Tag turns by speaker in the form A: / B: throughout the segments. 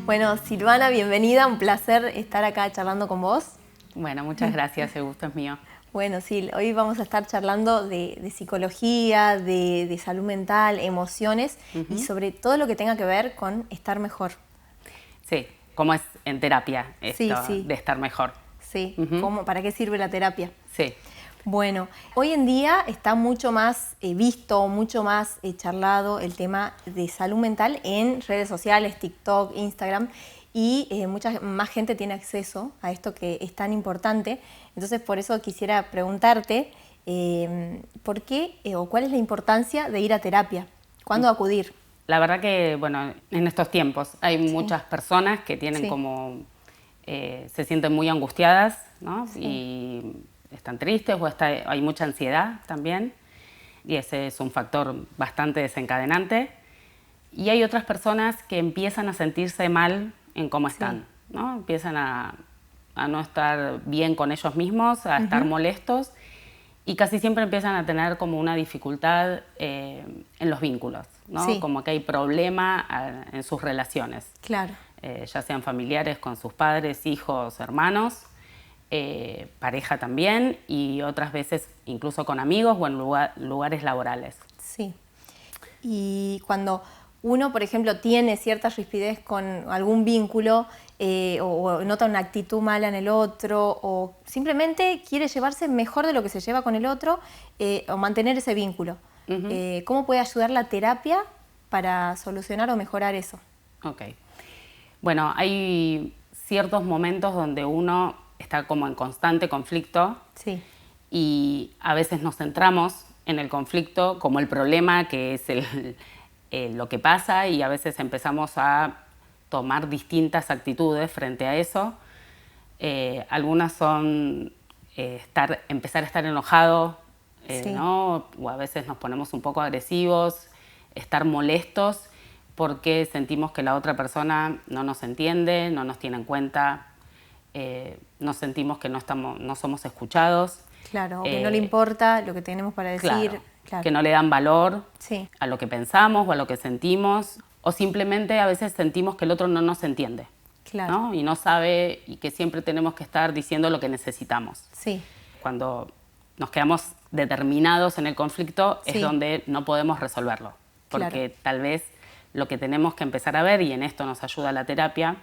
A: Bueno, Silvana, bienvenida, un placer estar acá charlando con vos.
B: Bueno, muchas gracias, el gusto es mío.
A: Bueno, Sil, hoy vamos a estar charlando de psicología, de salud mental, emociones y sobre todo lo que tenga que ver con estar mejor.
B: Sí, ¿cómo es en terapia esto de estar mejor?
A: Sí, ¿para qué sirve la terapia?
B: Sí.
A: Bueno, hoy en día está mucho más visto, mucho más charlado el tema de salud mental en redes sociales, TikTok, Instagram, y mucha más gente tiene acceso a esto que es tan importante. Entonces, por eso quisiera preguntarte ¿por qué o cuál es la importancia de ir a terapia? ¿Cuándo acudir?
B: La verdad que, bueno, en estos tiempos hay muchas personas que tienen como, se sienten muy angustiadas, ¿no? Y están tristes o hay mucha ansiedad también, y ese es un factor bastante desencadenante. Y hay otras personas que empiezan a sentirse mal en cómo están, ¿no? Empiezan a no estar bien con ellos mismos, a estar molestos, y casi siempre empiezan a tener como una dificultad en los vínculos, ¿no? Como que hay problema en sus relaciones.
A: Claro.
B: Ya sean familiares con sus padres, hijos, hermanos, pareja también, y otras veces incluso con amigos o en lugares laborales.
A: Sí. Y cuando uno, por ejemplo, tiene cierta rispidez con algún vínculo o nota una actitud mala en el otro o simplemente quiere llevarse mejor de lo que se lleva con el otro o mantener ese vínculo, ¿cómo puede ayudar la terapia para solucionar o mejorar eso?
B: Ok. Bueno, hay ciertos momentos donde uno está como en constante conflicto y a veces nos centramos en el conflicto como el problema que es lo que pasa, y a veces empezamos a tomar distintas actitudes frente a eso. Algunas son empezar a estar enojado, ¿no? O a veces nos ponemos un poco agresivos, estar molestos porque sentimos que la otra persona no nos entiende, no nos tiene en cuenta, nos sentimos que no somos escuchados.
A: Claro, o que no le importa lo que tenemos para decir.
B: Claro, que no le dan valor a lo que pensamos o a lo que sentimos, o simplemente a veces sentimos que el otro no nos entiende, ¿no? Y no sabe, y que siempre tenemos que estar diciendo lo que necesitamos. Cuando nos quedamos determinados en el conflicto es donde no podemos resolverlo, porque tal vez lo que tenemos que empezar a ver, y en esto nos ayuda la terapia,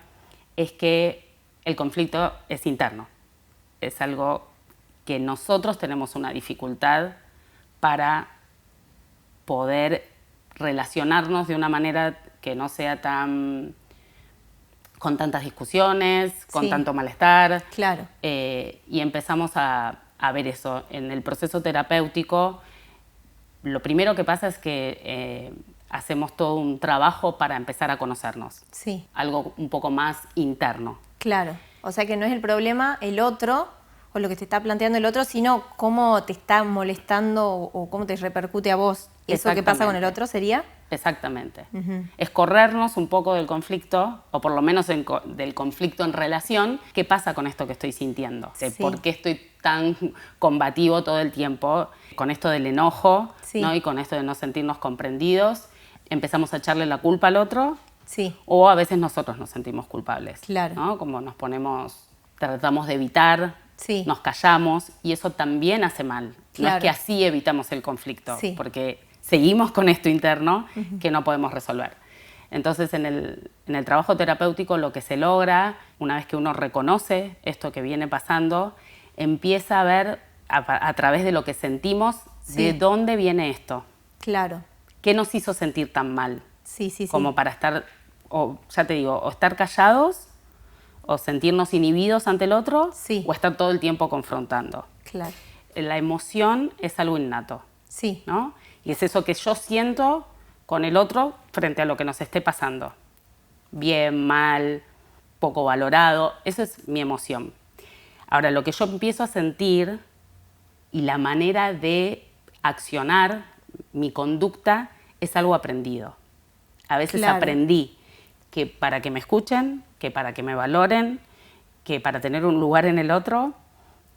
B: es que el conflicto es interno, es algo que nosotros tenemos una dificultad para poder relacionarnos de una manera que no sea con tantas discusiones, con tanto malestar. Y empezamos a ver eso. En el proceso terapéutico, lo primero que pasa es que hacemos todo un trabajo para empezar a conocernos. Algo un poco más interno.
A: Claro, o sea que no es el problema el otro o lo que te está planteando el otro, sino cómo te está molestando o cómo te repercute a vos. ¿Eso que pasa con el otro sería?
B: Exactamente. Es corrernos un poco del conflicto, o por lo menos del conflicto en relación. ¿Qué pasa con esto que estoy sintiendo? ¿Por qué estoy tan combativo todo el tiempo? Con esto del enojo, ¿no? Y con esto de no sentirnos comprendidos. Empezamos a echarle la culpa al otro. O a veces nosotros nos sentimos culpables. ¿No? Como tratamos de evitar, nos callamos, y eso también hace mal. No es que así evitamos el conflicto, porque seguimos con esto interno que no podemos resolver. Entonces, en el trabajo terapéutico, lo que se logra, una vez que uno reconoce esto que viene pasando, empieza a ver a través de lo que sentimos de dónde viene esto. ¿Qué nos hizo sentir tan mal? Como para estar, o ya te digo, o estar callados, o sentirnos inhibidos ante el otro, o estar todo el tiempo confrontando. La emoción es algo innato, ¿no? Y es eso que yo siento con el otro frente a lo que nos esté pasando. Bien, mal, poco valorado, eso es mi emoción. Ahora, lo que yo empiezo a sentir y la manera de accionar, mi conducta, es algo aprendido. A veces aprendí que para que me escuchen, que para que me valoren, que para tener un lugar en el otro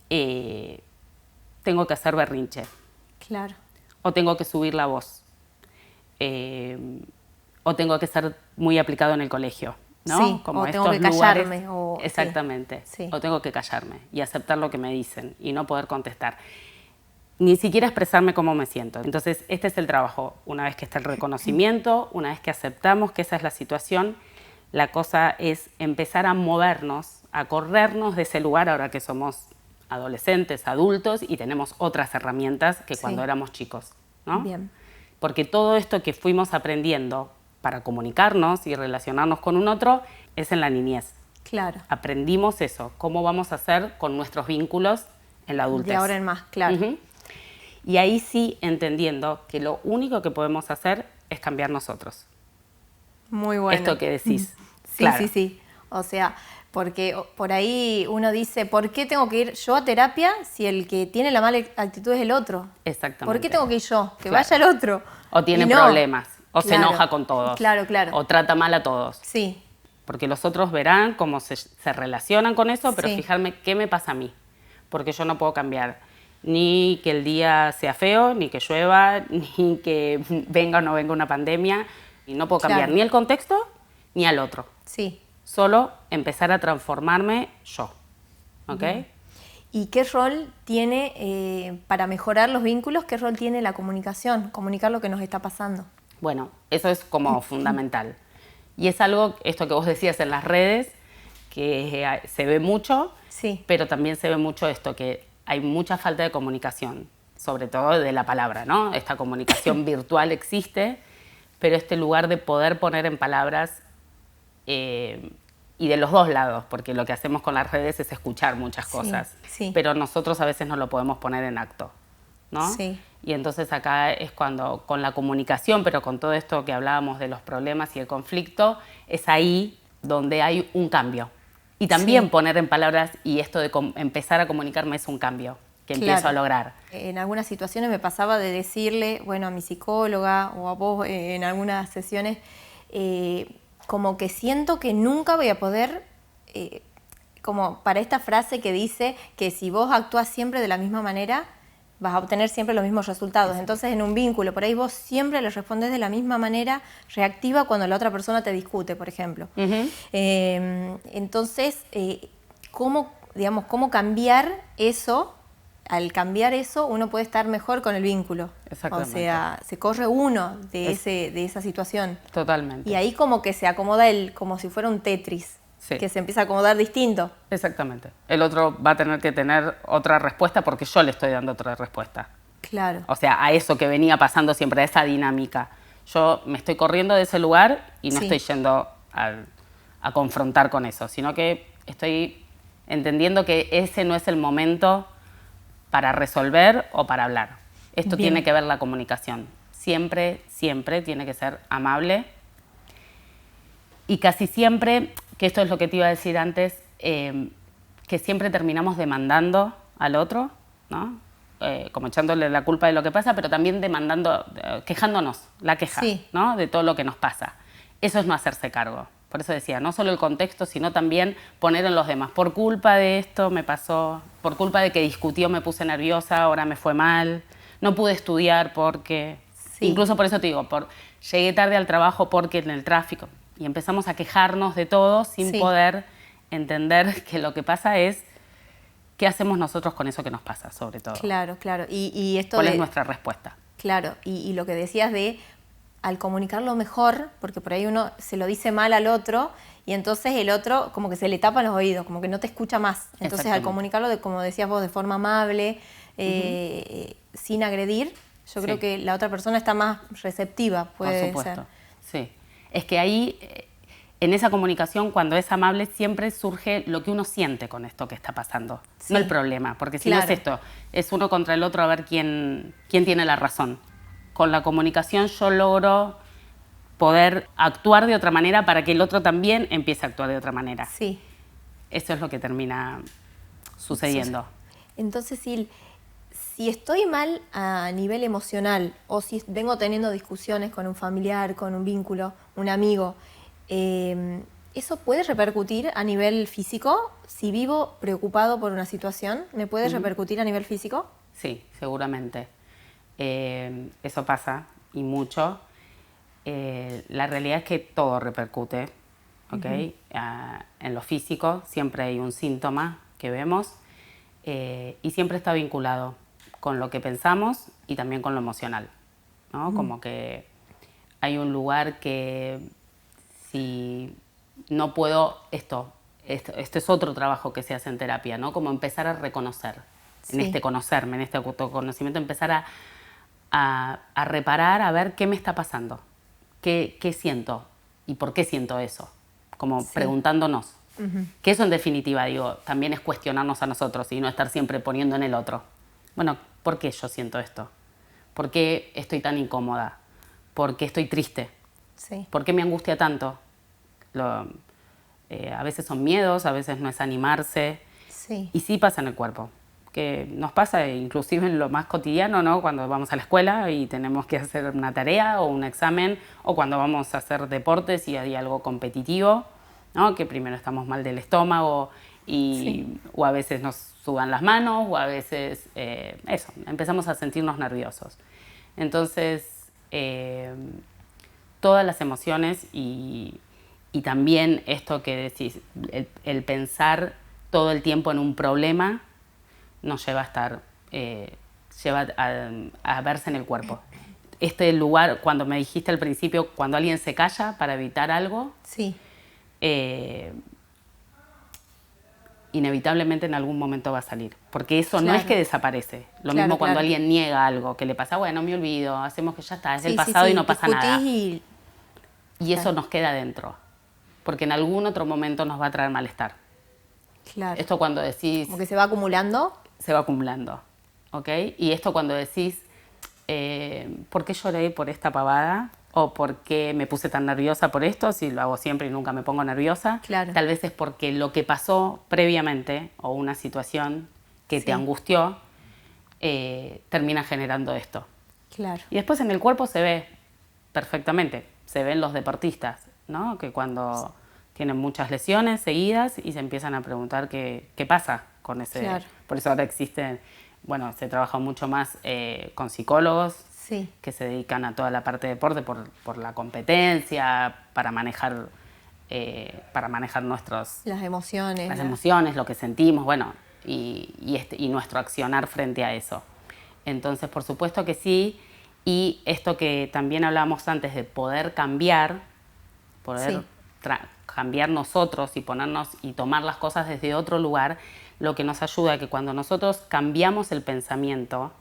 B: tengo que hacer berrinche.
A: Claro.
B: O tengo que subir la voz. O tengo que ser muy aplicado en el colegio, ¿no?
A: Sí,
B: como
A: o
B: estos
A: tengo que
B: lugares,
A: callarme.
B: exactamente.
A: Sí.
B: O tengo que callarme y aceptar lo que me dicen y no poder contestar. Ni siquiera expresarme cómo me siento. Entonces, este es el trabajo. Una vez que está el reconocimiento, una vez que aceptamos que esa es la situación, la cosa es empezar a movernos, a corrernos de ese lugar ahora que somos adolescentes, adultos y tenemos otras herramientas que cuando éramos chicos, ¿no?
A: Bien.
B: Porque todo esto que fuimos aprendiendo para comunicarnos y relacionarnos con un otro es en la niñez.
A: Claro.
B: Aprendimos eso, cómo vamos a hacer con nuestros vínculos en la adultez.
A: De ahora en más, claro.
B: Y ahí sí entendiendo que lo único que podemos hacer es cambiar nosotros.
A: Muy bueno.
B: Esto que decís.
A: Sí,
B: claro.
A: sí. O sea, porque por ahí uno dice, ¿por qué tengo que ir yo a terapia si el que tiene la mala actitud es el otro?
B: Exactamente.
A: ¿Por qué tengo que ir yo? Que
B: Claro.
A: vaya el otro.
B: O tiene problemas, o se enoja con todos.
A: Claro.
B: O trata mal a todos.
A: Sí.
B: Porque los otros verán cómo se relacionan con eso, pero
A: Sí.
B: fijarme qué me pasa a mí. Porque yo no puedo cambiar ni que el día sea feo, ni que llueva, ni que venga o no venga una pandemia. Y no puedo cambiar
A: Claro.
B: ni el contexto ni al otro.
A: Sí.
B: Solo empezar a transformarme yo. ¿Ok?
A: ¿Y qué rol tiene, para mejorar los vínculos, qué rol tiene la comunicación? Comunicar lo que nos está pasando.
B: Bueno, eso es como fundamental. Y es algo, esto que vos decías en las redes, que se ve mucho,
A: Sí.
B: pero también se ve mucho esto, que hay mucha falta de comunicación, sobre todo de la palabra, ¿no? Esta comunicación virtual existe, pero este lugar de poder poner en palabras, y de los dos lados, porque lo que hacemos con las redes es escuchar muchas cosas,
A: sí.
B: pero nosotros a veces no lo podemos poner en acto, ¿no?
A: Sí.
B: Y entonces acá es cuando, con la comunicación, pero con todo esto que hablábamos de los problemas y el conflicto, es ahí donde hay un cambio. Y también poner en palabras, y esto de empezar a comunicarme es un cambio que empiezo a lograr.
A: En algunas situaciones me pasaba de decirle, bueno, a mi psicóloga o a vos en algunas sesiones, como que siento que nunca voy a poder, como para esta frase que dice que si vos actúas siempre de la misma manera, vas a obtener siempre los mismos resultados. Entonces, en un vínculo, por ahí vos siempre le respondes de la misma manera reactiva cuando la otra persona te discute, por ejemplo. Entonces, ¿cómo cambiar eso? Al cambiar eso, uno puede estar mejor con el vínculo.
B: Exactamente.
A: O sea, se corre uno de esa situación.
B: Totalmente.
A: Y ahí como que se acomoda como si fuera un Tetris.
B: Sí.
A: Que se empieza a acomodar distinto.
B: Exactamente. El otro va a tener que tener otra respuesta porque yo le estoy dando otra respuesta.
A: Claro.
B: O sea, a eso que venía pasando siempre, a esa dinámica. Yo me estoy corriendo de ese lugar y no estoy yendo a confrontar con eso, sino que estoy entendiendo que ese no es el momento para resolver o para hablar. Esto tiene que ver la comunicación. Siempre, siempre tiene que ser amable. Y casi siempre, que esto es lo que te iba a decir antes, que siempre terminamos demandando al otro, ¿no? Como echándole la culpa de lo que pasa, pero también demandando, quejándonos, la queja, ¿no? De todo lo que nos pasa. Eso es no hacerse cargo. Por eso decía, no solo el contexto, sino también poner en los demás. Por culpa de esto me pasó, por culpa de que discutió me puse nerviosa, ahora me fue mal, no pude estudiar porque... Incluso por eso te digo, llegué tarde al trabajo porque en el tráfico. Y empezamos a quejarnos de todo sin poder entender que lo que pasa es qué hacemos nosotros con eso que nos pasa, sobre todo.
A: Claro. Y esto
B: ¿Cuál es nuestra respuesta?
A: Claro, y lo que decías de al comunicarlo mejor, porque por ahí uno se lo dice mal al otro y entonces el otro como que se le tapan los oídos, como que no te escucha más. Entonces al comunicarlo, como decías vos, de forma amable, sin agredir, yo creo que la otra persona está más receptiva, puede ser.
B: Por supuesto, sí. Es que ahí, en esa comunicación, cuando es amable, siempre surge lo que uno siente con esto que está pasando, no el problema, porque si no es esto, es uno contra el otro a ver quién tiene la razón. Con la comunicación yo logro poder actuar de otra manera para que el otro también empiece a actuar de otra manera.
A: Sí.
B: Eso es lo que termina sucediendo.
A: Entonces, si estoy mal a nivel emocional o si vengo teniendo discusiones con un familiar, con un vínculo, un amigo, ¿Eso puede repercutir a nivel físico? Si vivo preocupado por una situación, ¿me puede repercutir a nivel físico?
B: Sí, seguramente. Eso pasa y mucho. La realidad es que todo repercute, ¿ok? En lo físico siempre hay un síntoma que vemos y siempre está vinculado con lo que pensamos y también con lo emocional, ¿no? Como que hay un lugar que si no puedo esto es otro trabajo que se hace en terapia, ¿no? Como empezar a reconocer, en este conocerme, en este autoconocimiento, empezar a reparar, a ver qué me está pasando, qué siento y por qué siento eso, como preguntándonos. Que eso en definitiva, digo, también es cuestionarnos a nosotros y no estar siempre poniendo en el otro. Bueno, ¿por qué yo siento esto? ¿Por qué estoy tan incómoda? ¿Por qué estoy triste?
A: Sí.
B: ¿Por qué me angustia tanto? A veces son miedos, a veces no es animarse.
A: Sí.
B: Y sí pasa en el cuerpo, que nos pasa inclusive en lo más cotidiano, ¿no? Cuando vamos a la escuela y tenemos que hacer una tarea o un examen, o cuando vamos a hacer deportes y hay algo competitivo, ¿no? Que primero estamos mal del estómago o a veces nos sudan las manos o a veces empezamos a sentirnos nerviosos. Entonces, todas las emociones y también esto que decís, el pensar todo el tiempo en un problema nos lleva a estar, lleva a verse en el cuerpo. Este lugar, cuando me dijiste al principio, cuando alguien se calla para evitar algo,
A: sí.
B: Inevitablemente en algún momento va a salir. Porque eso no es que desaparece. Lo mismo cuando alguien niega algo que le pasa, bueno, me olvido, hacemos que ya está, es del pasado y no pasa nada. Y eso nos queda dentro. Porque en algún otro momento nos va a traer malestar.
A: Claro.
B: Esto cuando decís...
A: Como que se va acumulando.
B: Se va acumulando, ¿ok? Y esto cuando decís, ¿por qué lloré por esta pavada? ¿O por qué me puse tan nerviosa por esto? Si lo hago siempre y nunca me pongo nerviosa.
A: Claro.
B: Tal vez es porque lo que pasó previamente o una situación que te angustió termina generando esto.
A: Claro.
B: Y después en el cuerpo se ve perfectamente. Se ven los deportistas, ¿no? Que cuando tienen muchas lesiones seguidas y se empiezan a preguntar qué pasa con ese...
A: Claro.
B: Por eso ahora existen, bueno, se trabaja mucho más con psicólogos que se dedican a toda la parte de deporte por la competencia, para manejar
A: las emociones.
B: Las emociones, lo que sentimos, bueno, y nuestro accionar frente a eso. Entonces, por supuesto que sí. Y esto que también hablábamos antes de poder cambiar, cambiar nosotros y ponernos y tomar las cosas desde otro lugar, lo que nos ayuda a que cuando nosotros cambiamos el pensamiento,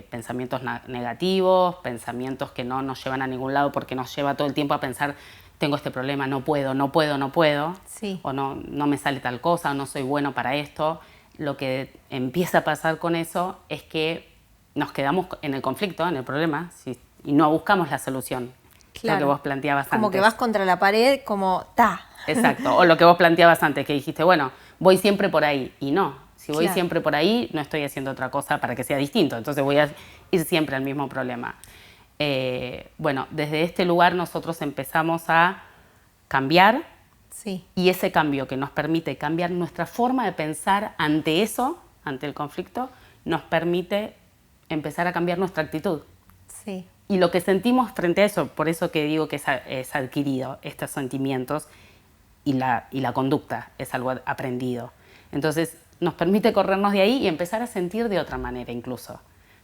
B: pensamientos negativos, pensamientos que no nos llevan a ningún lado porque nos lleva todo el tiempo a pensar, tengo este problema, no puedo, o no me sale tal cosa, o no soy bueno para esto. Lo que empieza a pasar con eso es que nos quedamos en el conflicto, en el problema, y no buscamos la solución. Lo que vos planteabas antes.
A: Como que vas contra la pared, como ¡ta!
B: Exacto, o lo que vos planteabas antes, que dijiste, bueno, voy siempre por ahí, y no. Si voy siempre por ahí, no estoy haciendo otra cosa para que sea distinto, entonces voy a ir siempre al mismo problema. Bueno, desde este lugar nosotros empezamos a cambiar, y ese cambio que nos permite cambiar nuestra forma de pensar ante eso, ante el conflicto, nos permite empezar a cambiar nuestra actitud.
A: Sí.
B: Y lo que sentimos frente a eso, por eso que digo que es adquirido, estos sentimientos, y la conducta es algo aprendido. Entonces nos permite corrernos de ahí y empezar a sentir de otra manera incluso.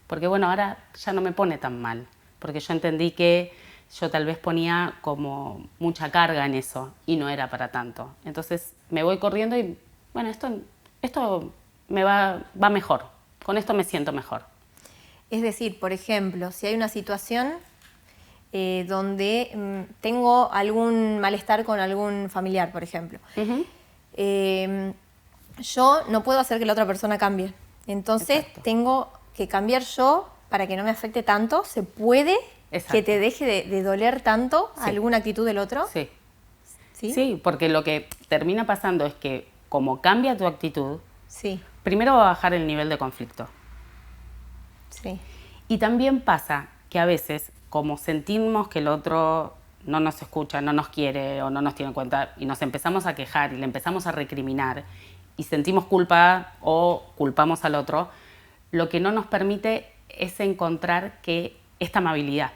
B: Porque bueno, ahora ya no me pone tan mal, porque yo entendí que yo tal vez ponía como mucha carga en eso y no era para tanto. Entonces me voy corriendo y bueno, esto me va mejor, con esto me siento mejor.
A: Es decir, por ejemplo, si hay una situación donde tengo algún malestar con algún familiar, por ejemplo, yo no puedo hacer que la otra persona cambie. Entonces tengo que cambiar yo para que no me afecte tanto. ¿Se puede que te deje de doler tanto alguna actitud del otro?
B: Sí. Sí, porque lo que termina pasando es que como cambia tu actitud, primero va a bajar el nivel de conflicto.
A: Sí.
B: Y también pasa que a veces, como sentimos que el otro no nos escucha, no nos quiere o no nos tiene en cuenta y nos empezamos a quejar y le empezamos a recriminar y sentimos culpa o culpamos al otro, lo que no nos permite es encontrar que esta amabilidad.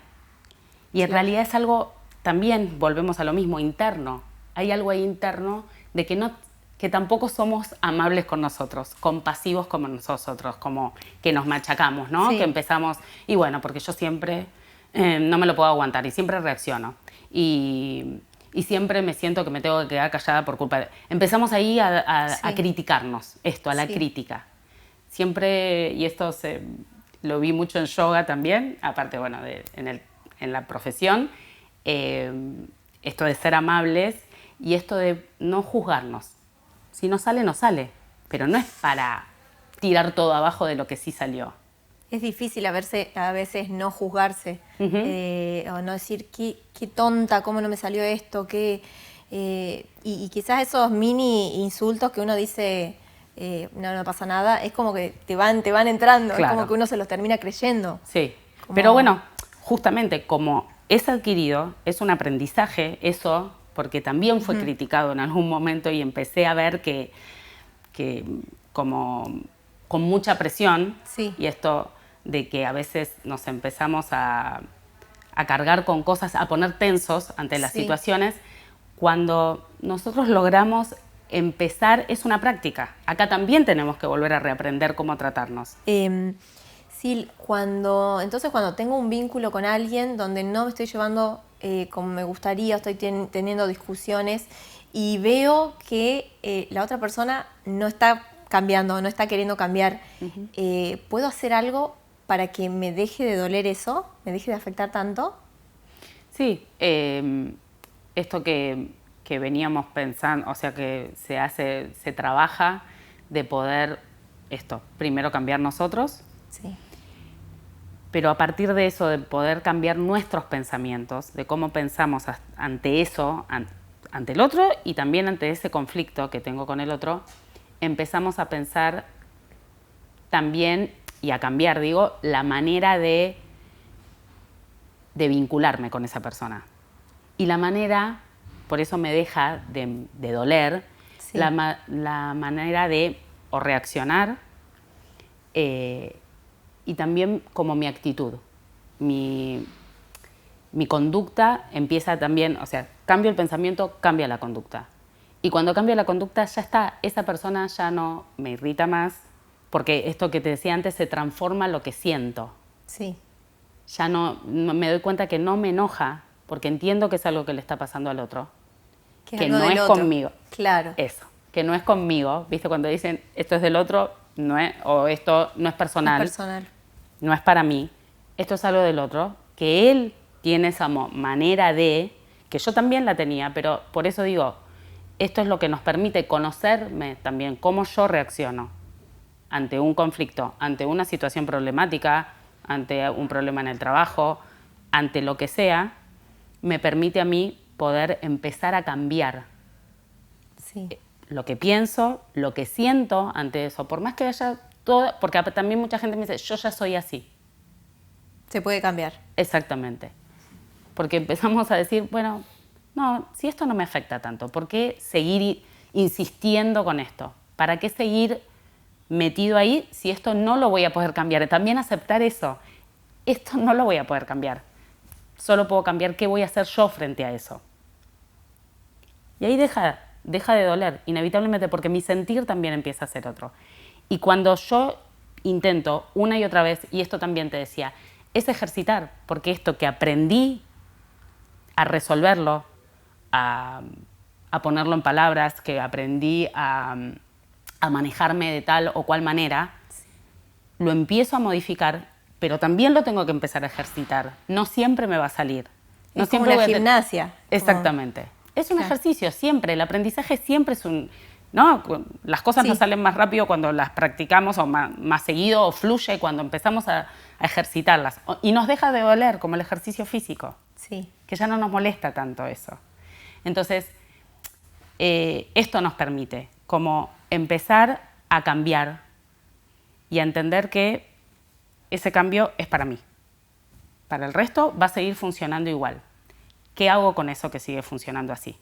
B: Y en realidad es algo, también volvemos a lo mismo, interno. Hay algo ahí interno de que tampoco somos amables con nosotros, compasivos como nosotros, como que nos machacamos, ¿no?
A: Sí.
B: Que empezamos, y bueno, porque yo siempre no me lo puedo aguantar y siempre reacciono. Y siempre me siento que me tengo que quedar callada por culpa de... Empezamos ahí a criticarnos, a la crítica. Siempre, y esto lo vi mucho en yoga también, aparte, bueno, en la profesión, esto de ser amables y esto de no juzgarnos. Si no sale, no sale, pero no es para tirar todo abajo de lo que sí salió.
A: Es difícil a veces no juzgarse, o no decir qué tonta, cómo no me salió esto, y quizás esos mini insultos que uno dice, no pasa nada, es como que te van entrando, claro. Es como que uno se los termina creyendo.
B: Sí, pero bueno, justamente como es adquirido, es un aprendizaje, eso, porque también fue criticado en algún momento y empecé a ver que como con mucha presión, y esto de que a veces nos empezamos a cargar con cosas, a poner tensos ante las situaciones, cuando nosotros logramos empezar, es una práctica. Acá también tenemos que volver a reaprender cómo tratarnos.
A: Sí, cuando tengo un vínculo con alguien donde no me estoy llevando como me gustaría, estoy teniendo discusiones y veo que la otra persona no está cambiando, no está queriendo cambiar, ¿puedo hacer algo para que me deje de doler eso? ¿Me deje de afectar tanto?
B: Sí, esto que veníamos pensando, o sea, que se trabaja de poder primero cambiar nosotros, pero a partir de eso, de poder cambiar nuestros pensamientos, de cómo pensamos ante eso, ante el otro y también ante ese conflicto que tengo con el otro, empezamos a pensar también y a cambiar, la manera de vincularme con esa persona. Y la manera, por eso me deja de doler, la manera de o reaccionar y también como mi actitud. Mi conducta empieza también, o sea, cambio el pensamiento, cambia la conducta. Y cuando cambia la conducta ya está, esa persona ya no me irrita más, porque esto que te decía antes se transforma en lo que siento.
A: Sí.
B: Ya no me doy cuenta que no me enoja, porque entiendo que es algo que le está pasando al otro, que no es conmigo.
A: Claro.
B: Eso, que no es conmigo. ¿Viste? Cuando dicen esto es del otro, o esto no es personal.
A: Es personal.
B: No es para mí. Esto es algo del otro, que él tiene esa manera de, que yo también la tenía, pero por eso digo, esto es lo que nos permite conocerme también, cómo yo reacciono ante un conflicto, ante una situación problemática, ante un problema en el trabajo, ante lo que sea, me permite a mí poder empezar a cambiar lo que pienso, lo que siento ante eso. Por más que haya todo, porque también mucha gente me dice, yo ya soy así.
A: Se puede cambiar.
B: Exactamente. Porque empezamos a decir, bueno, no, si esto no me afecta tanto, ¿por qué seguir insistiendo con esto? ¿Para qué seguir metido ahí si esto no lo voy a poder cambiar? También aceptar eso. Esto no lo voy a poder cambiar. Solo puedo cambiar qué voy a hacer yo frente a eso. Y ahí deja de doler, inevitablemente, porque mi sentir también empieza a ser otro. Y cuando yo intento una y otra vez, y esto también te decía, es ejercitar, porque esto que aprendí a resolverlo, a ponerlo en palabras, que aprendí a manejarme de tal o cual manera, lo empiezo a modificar, pero también lo tengo que empezar a ejercitar. No siempre me va a salir.
A: No es como una gimnasia.
B: Exactamente. Es un ejercicio siempre. El aprendizaje siempre es un... ¿no? Las cosas nos salen más rápido cuando las practicamos o más seguido, o fluye cuando empezamos a ejercitarlas. Y nos deja de doler, como el ejercicio físico.
A: Sí.
B: Que ya no nos molesta tanto eso. Entonces, esto nos permite como empezar a cambiar y a entender que ese cambio es para mí. Para el resto va a seguir funcionando igual. ¿qué hago con eso que sigue funcionando así?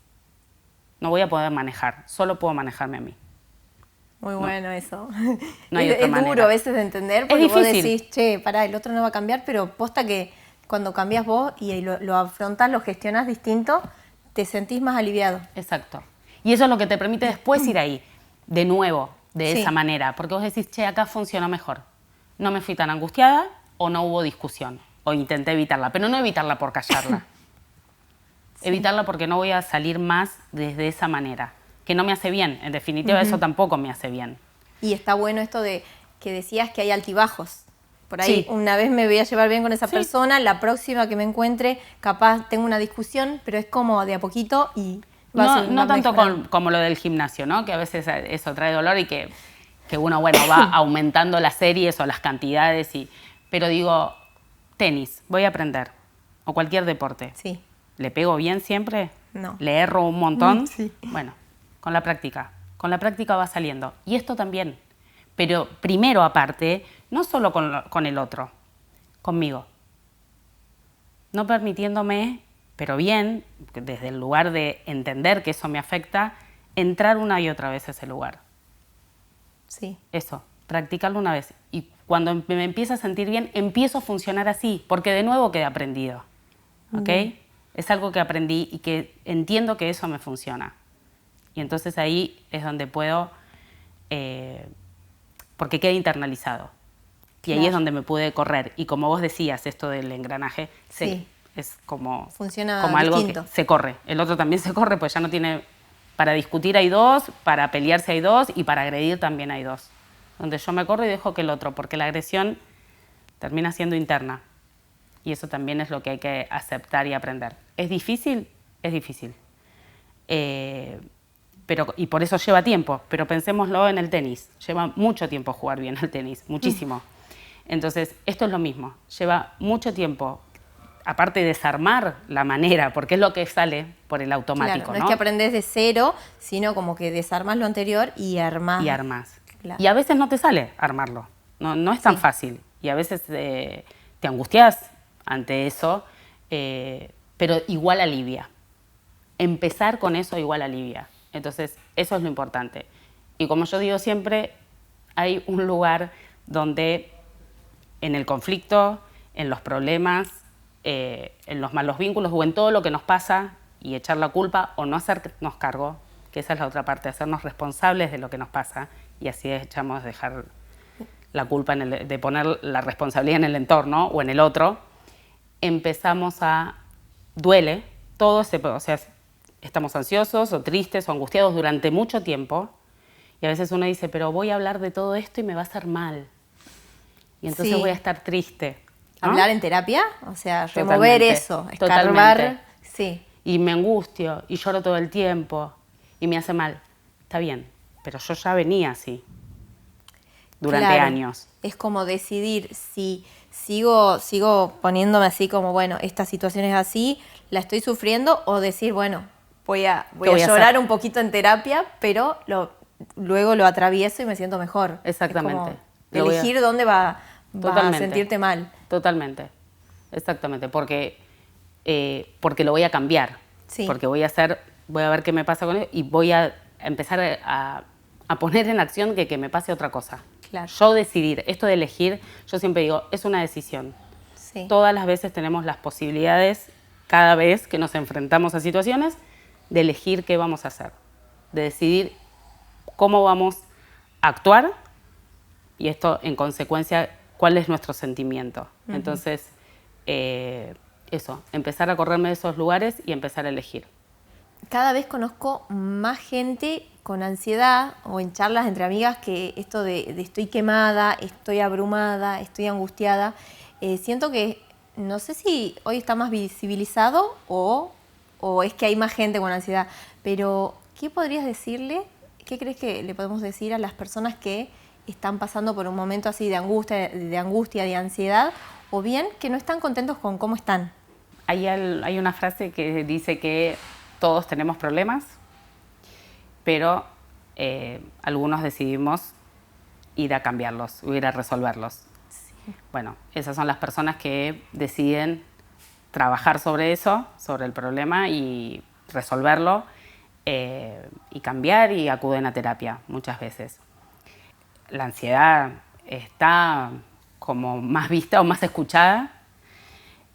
B: No voy a poder manejar, solo puedo manejarme a mí.
A: Muy bueno eso.
B: No hay otra
A: es
B: manera.
A: duro a veces de entender porque
B: Es
A: vos
B: difícil.
A: decís, che, pará, el otro no va a cambiar, pero posta que cuando cambias vos y lo afrontás, lo gestionás distinto, te sentís más aliviado.
B: Exacto. Y eso es lo que te permite después ir ahí, de nuevo, de
A: Sí.
B: esa manera. Porque vos decís, che, acá funcionó mejor. No me fui tan angustiada o no hubo discusión. O intenté evitarla, pero no evitarla por callarla.
A: Sí.
B: Evitarla porque no voy a salir más desde esa manera. Que no me hace bien. En definitiva, eso tampoco me hace bien.
A: Y está bueno esto de que decías que hay altibajos. Por ahí
B: Sí.
A: una vez me voy a llevar bien con esa
B: Sí.
A: persona, la próxima que me encuentre, capaz tengo una discusión, pero es como de a poquito y
B: No
A: va
B: tanto
A: mejorando.
B: como lo del gimnasio, ¿no? Que a veces eso trae dolor y que uno, bueno, va aumentando las series o las cantidades. Pero digo, tenis, voy a aprender. O cualquier deporte.
A: Sí.
B: ¿Le pego bien siempre?
A: No.
B: ¿Le erro un montón?
A: Sí.
B: Bueno, con la práctica. Con la práctica va saliendo. Y esto también. Pero primero, aparte, no solo con el otro, conmigo. No permitiéndome, pero bien, desde el lugar de entender que eso me afecta, entrar una y otra vez a ese lugar.
A: Sí.
B: Eso, practicarlo una vez. Y cuando me empiezo a sentir bien, empiezo a funcionar así, porque de nuevo quedé aprendido. ¿Ok? Es algo que aprendí y que entiendo que eso me funciona. Y entonces ahí es donde puedo, porque queda internalizado. Y ahí
A: Claro.
B: es donde me pude correr. Y como vos decías, esto del engranaje,
A: Sí.
B: es como,
A: Funciona
B: como algo
A: distinto.
B: que se corre. El otro también se corre, pues ya no tiene... Para discutir hay dos, para pelearse hay dos y para agredir también hay dos. Donde yo me corro y dejo que el otro, porque la agresión termina siendo interna. Y eso también es lo que hay que aceptar y aprender. ¿Es difícil? Es difícil. Y por eso lleva tiempo, pero pensémoslo en el tenis. Lleva mucho tiempo jugar bien al tenis, muchísimo. Entonces, esto es lo mismo. Lleva mucho tiempo, aparte de desarmar la manera, porque es lo que sale por el automático,
A: Claro, no es que aprendés de cero, sino como que desarmás lo anterior y armás.
B: Y armas.
A: Claro.
B: Y a veces no te sale armarlo. No es tan
A: Sí.
B: fácil. Y a veces te angustias ante eso, pero igual alivia. Empezar con eso igual alivia. Entonces, eso es lo importante. Y como yo digo siempre, hay un lugar donde en el conflicto, en los problemas, en los malos vínculos o en todo lo que nos pasa y echar la culpa o no hacernos cargo, que esa es la otra parte, hacernos responsables de lo que nos pasa y así dejar la culpa de poner la responsabilidad en el entorno o en el otro, empezamos duele, o sea, estamos ansiosos o tristes o angustiados durante mucho tiempo y a veces uno dice, pero voy a hablar de todo esto y me va a hacer mal. Y entonces
A: Sí.
B: voy a estar triste. ¿no?
A: ¿Hablar en terapia? O sea, remover
B: Totalmente,
A: eso, escarbar.
B: totalmente.
A: Sí.
B: Y me angustio y lloro todo el tiempo y me hace mal. Está bien, pero yo ya venía así durante
A: Claro.
B: años.
A: Es como decidir si sigo poniéndome así como, bueno, esta situación es así, la estoy sufriendo, o decir, bueno, voy a
B: voy a
A: llorar
B: hacer?
A: un poquito en terapia, pero luego lo atravieso y me siento mejor.
B: Exactamente.
A: Es como elegir dónde va a
B: Totalmente.
A: sentirte mal.
B: Totalmente, exactamente, porque lo voy a cambiar,
A: Sí.
B: porque voy a ver qué me pasa con él y voy a empezar a poner en acción que me pase otra cosa.
A: Claro.
B: Yo decidir, esto de elegir, yo siempre digo, es una decisión.
A: Sí.
B: Todas las veces tenemos las posibilidades, cada vez que nos enfrentamos a situaciones, de elegir qué vamos a hacer, de decidir cómo vamos a actuar y esto en consecuencia, cuál es nuestro sentimiento. Entonces, eso, empezar a correrme de esos lugares y empezar a elegir.
A: Cada vez conozco más gente con ansiedad o en charlas entre amigas que esto de estoy quemada, estoy abrumada, estoy angustiada. Siento que no sé si hoy está más visibilizado o es que hay más gente con ansiedad, pero ¿qué podrías decirle? ¿Qué crees que le podemos decir a las personas que están pasando por un momento así de angustia, de ansiedad, o bien que no están contentos con cómo están?
B: Hay una frase que dice que todos tenemos problemas, pero algunos decidimos ir a cambiarlos, o ir a resolverlos. Sí. Bueno, esas son las personas que deciden trabajar sobre eso, sobre el problema y resolverlo y cambiar, y acuden a terapia muchas veces. La ansiedad está como más vista o más escuchada,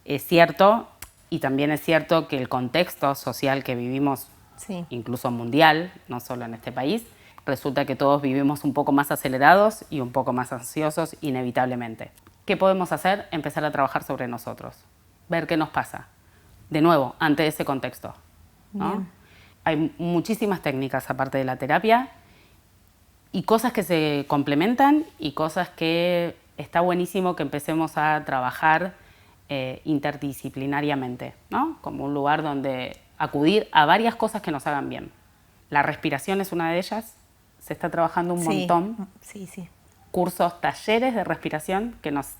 B: es cierto, y también es cierto que el contexto social que vivimos,
A: sí,
B: incluso mundial, no solo en este país, resulta que todos vivimos un poco más acelerados y un poco más ansiosos inevitablemente. ¿Qué podemos hacer? Empezar a trabajar sobre nosotros, ver qué nos pasa, de nuevo, ante ese contexto, ¿no? Hay muchísimas técnicas aparte de la terapia y cosas que se complementan y cosas que está buenísimo que empecemos a trabajar interdisciplinariamente, ¿no? Como un lugar donde acudir a varias cosas que nos hagan bien. La respiración es una de ellas, se está trabajando un montón.
A: Sí, sí.
B: Cursos, talleres de respiración que nos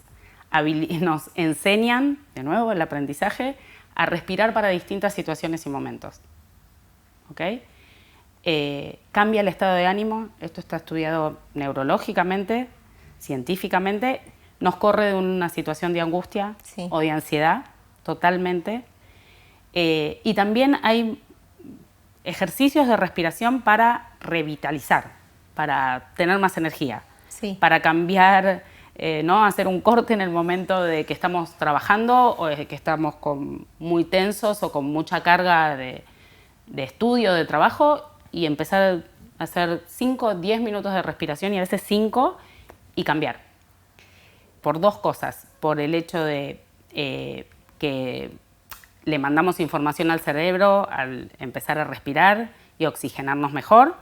B: enseñan, de nuevo, el aprendizaje, a respirar para distintas situaciones y momentos. ¿Ok? Cambia el estado de ánimo, esto está estudiado neurológicamente, científicamente, nos corre de una situación de angustia o de ansiedad, totalmente. Y también hay ejercicios de respiración para revitalizar, para tener más energía, para cambiar, ¿no? Hacer un corte en el momento de que estamos trabajando o de que estamos muy tensos o con mucha carga de estudio, de trabajo, y empezar a hacer 5 o 10 minutos de respiración y a veces 5 y cambiar. Por dos cosas, por el hecho de que le mandamos información al cerebro al empezar a respirar y oxigenarnos mejor,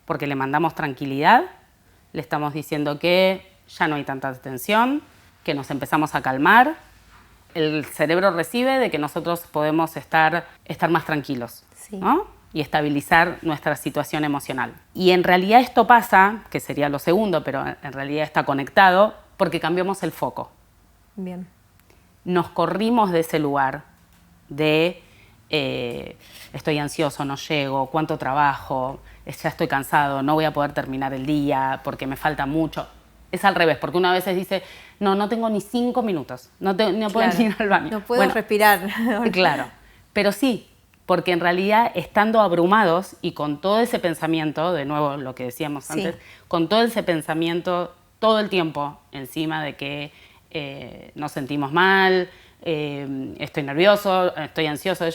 B: porque le mandamos tranquilidad, le estamos diciendo que ya no hay tanta tensión, que nos empezamos a calmar. El cerebro recibe de que nosotros podemos estar más tranquilos, ¿no? Y estabilizar nuestra situación emocional. Y en realidad esto pasa, que sería lo segundo, pero en realidad está conectado, porque cambiamos el foco.
A: Bien.
B: Nos corrimos de ese lugar de estoy ansioso, no llego, cuánto trabajo, ya estoy cansado, no voy a poder terminar el día porque me falta mucho. Es al revés, porque una vez dice, no tengo ni 5 minutos, no puedo ir al baño.
A: No puedo respirar.
B: Claro, pero sí, porque en realidad estando abrumados y con todo ese pensamiento, de nuevo lo que decíamos antes, con todo ese pensamiento todo el tiempo encima de que nos sentimos mal, estoy nervioso, estoy ansioso,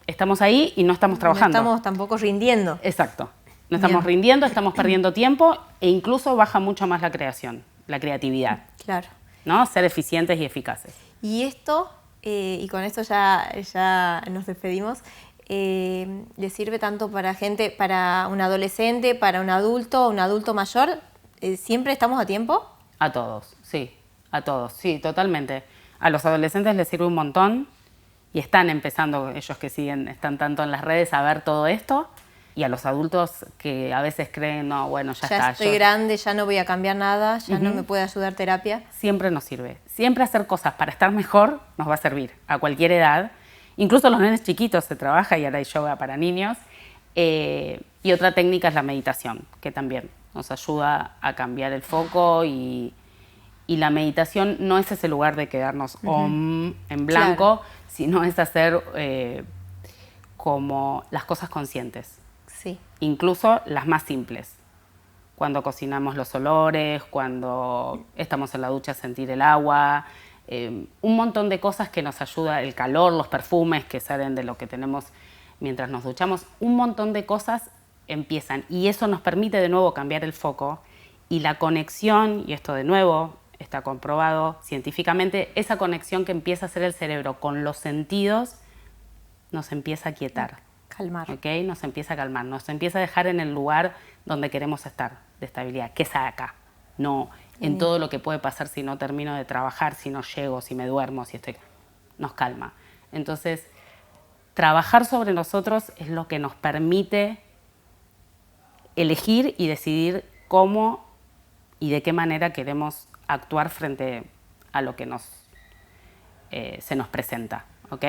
B: estamos ahí y no estamos trabajando.
A: No estamos tampoco rindiendo.
B: Exacto. No estamos rindiendo, estamos perdiendo tiempo e incluso baja mucho más la creación, la creatividad.
A: Claro.
B: ¿No? Ser eficientes y eficaces.
A: Y esto, y con esto ya nos despedimos, ¿le sirve tanto para un adolescente, para un adulto mayor? ¿Siempre estamos a tiempo?
B: A todos, sí, totalmente. A los adolescentes les sirve un montón y están empezando, ellos que están tanto en las redes, a ver todo esto. Y a los adultos que a veces creen, no, bueno, ya está.
A: Ya estoy grande, ya no voy a cambiar nada, ya no me puede ayudar terapia.
B: Siempre nos sirve. Siempre hacer cosas para estar mejor nos va a servir a cualquier edad. Incluso los nenes chiquitos se trabaja y ahora hay yoga para niños. Y otra técnica es la meditación, que también nos ayuda a cambiar el foco y la meditación no es ese lugar de quedarnos en blanco, sino es hacer como las cosas conscientes.
A: Sí.
B: Incluso las más simples. Cuando cocinamos los olores, cuando estamos en la ducha sentir el agua, un montón de cosas que nos ayuda, el calor, los perfumes que salen de lo que tenemos mientras nos duchamos, un montón de cosas empiezan y eso nos permite de nuevo cambiar el foco y la conexión, y esto de nuevo está comprobado científicamente, esa conexión que empieza a hacer el cerebro con los sentidos nos empieza a quietar.
A: Calmar.
B: ¿Okay? Nos empieza a calmar, nos empieza a dejar en el lugar donde queremos estar, de estabilidad, que es acá, no en todo lo que puede pasar si no termino de trabajar, si no llego, si me duermo, si estoy... Nos calma. Entonces, trabajar sobre nosotros es lo que nos permite elegir y decidir cómo y de qué manera queremos actuar frente a lo que se nos presenta, ¿ok?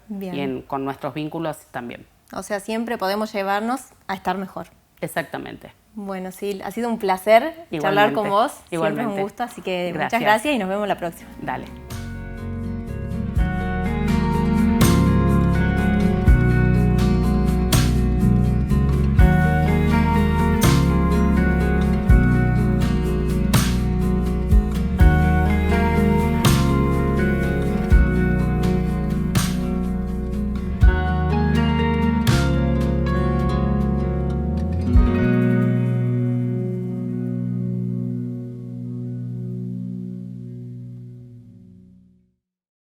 A: Bien.
B: Y con nuestros vínculos también.
A: O sea, siempre podemos llevarnos a estar mejor.
B: Exactamente.
A: Bueno, sí, ha sido un placer charlar con vos. Siempre es un gusto, así que muchas gracias y nos vemos la próxima.
B: Dale.